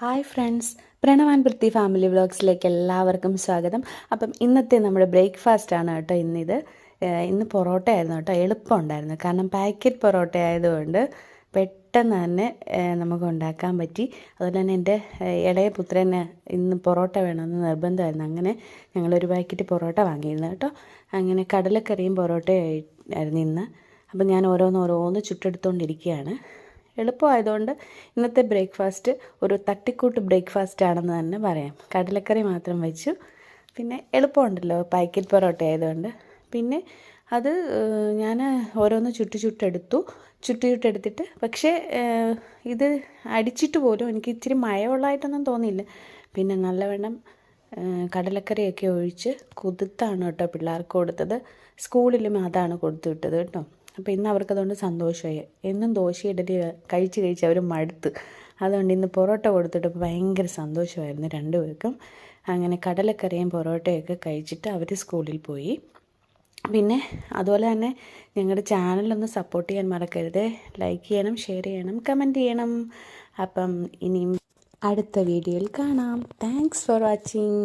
Hi friends, Pranav and Preethi family വ്ളോഗ്സിലേക്ക് എല്ലാവർക്കും സ്വാഗതം. അപ്പം ഇന്നത്തെ നമ്മുടെ ബ്രേക്ക്ഫാസ്റ്റ് ആണ് കേട്ടോ ഇന്നിത്. ഇന്ന് പൊറോട്ട ആയിരുന്നു കേട്ടോ. എളുപ്പമുണ്ടായിരുന്നു, കാരണം പാക്കറ്റ് പൊറോട്ട ആയതുകൊണ്ട് പെട്ടെന്ന് തന്നെ നമുക്ക് ഉണ്ടാക്കാൻ പറ്റി. അതുപോലെ തന്നെ എൻ്റെ ഇളയ പുത്രന് ഇന്ന് പൊറോട്ട വേണമെന്ന് നിർബന്ധമായിരുന്നു. അങ്ങനെ ഞങ്ങളൊരു പാക്കറ്റ് പൊറോട്ട വാങ്ങിയിരുന്നു കേട്ടോ. അങ്ങനെ കടലക്കറിയും പൊറോട്ടയും ആയിരുന്നു ഇന്ന്. അപ്പം ഞാൻ ഓരോന്ന് ചുട്ടെടുത്തുകൊണ്ടിരിക്കുകയാണ്. എളുപ്പമായതുകൊണ്ട് ഇന്നത്തെ ബ്രേക്ക്ഫാസ്റ്റ് ഒരു തട്ടിക്കൂട്ട് ബ്രേക്ക്ഫാസ്റ്റ് ആണെന്ന് തന്നെ പറയാം. കടലക്കറി മാത്രം വെച്ചു. പിന്നെ എളുപ്പമുണ്ടല്ലോ, പാക്കറ്റ് പൊറോട്ട ആയതുകൊണ്ട്. പിന്നെ അത് ഞാൻ ഓരോന്ന് ചുട്ടെടുത്തിട്ട് പക്ഷേ ഇത് അടിച്ചിട്ട് പോലും എനിക്ക് ഇച്ചിരി മയമുള്ളതായിട്ടൊന്നും തോന്നിയില്ല. പിന്നെ നല്ലവണ്ണം കടലക്കറിയൊക്കെ ഒഴിച്ച് കുതിർത്താണ് കേട്ടോ പിള്ളേർക്ക് കൊടുത്തത്. സ്കൂളിലും അതാണ് കൊടുത്തു വിട്ടത് കേട്ടോ. അപ്പോൾ ഇന്ന് അവർക്കതുകൊണ്ട് സന്തോഷമായി. എന്നും ദോശ ഇഡലി കഴിച്ച് അവർ മടുത്ത്. അതുകൊണ്ട് ഇന്ന് പൊറോട്ട കൊടുത്തിട്ട് ഭയങ്കര സന്തോഷമായിരുന്നു രണ്ടുപേർക്കും. അങ്ങനെ കടലക്കറിയും പൊറോട്ടയൊക്കെ കഴിച്ചിട്ട് അവർ സ്കൂളിൽ പോയി. പിന്നെ അതുപോലെ തന്നെ ഞങ്ങളുടെ ചാനലൊന്ന് സപ്പോർട്ട് ചെയ്യാൻ മറക്കരുത്. ലൈക്ക് ചെയ്യണം, ഷെയർ ചെയ്യണം, കമൻറ്റ് ചെയ്യണം. അപ്പം ഇനിയും അടുത്ത വീഡിയോയിൽ കാണാം. Thanks for watching.